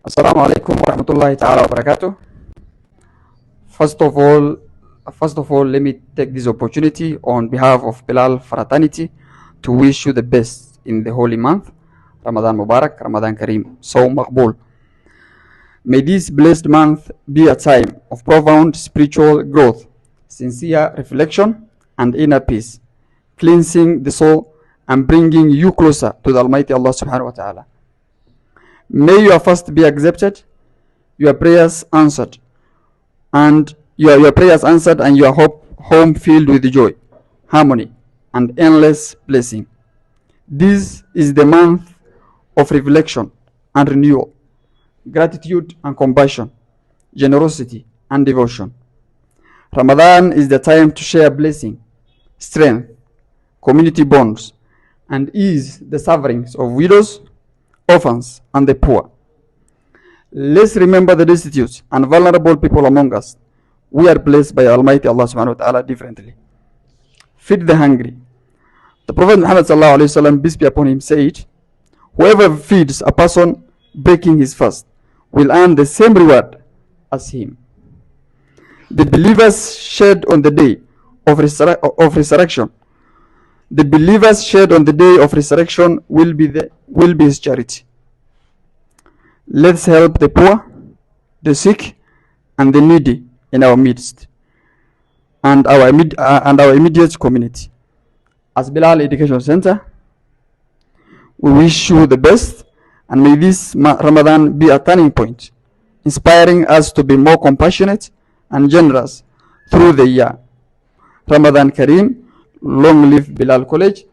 Assalamu alaikum wa rahmatullahi ta'ala wa barakatuh. First of all, let me take this opportunity on behalf of Bilal fraternity to wish you the best in the holy month. Ramadan Mubarak, Ramadan Kareem, so Maqbool. May this blessed month be a time of profound spiritual growth, sincere reflection, and inner peace, cleansing the soul and bringing you closer to the Almighty Allah subhanahu wa ta'ala. May your fast be accepted, your prayers answered, and your prayers answered, and your home filled with joy, harmony, and endless blessing. This is the month of reflection and renewal, gratitude and compassion, generosity and devotion. Ramadan is the time to share blessing, strength, community bonds, and ease the sufferings of widows, orphans, and the poor. Let's remember the destitute and vulnerable people among us. We are blessed by Almighty Allah subhanahu wa ta'ala differently. Feed the hungry. The Prophet Muhammad sallallahu alayhi wa sallam, peace be upon him, said, whoever feeds a person breaking his fast will earn the same reward as him. The believers shed on the day of resurrection. The believers shed on the day of resurrection will be his charity. Let's help the poor, the sick, and the needy in our midst and our immediate community. As Bilal Education Center, we wish you the best, and may this Ramadan be a turning point, inspiring us to be more compassionate and generous through the year. Ramadan Kareem, long live Bilal College.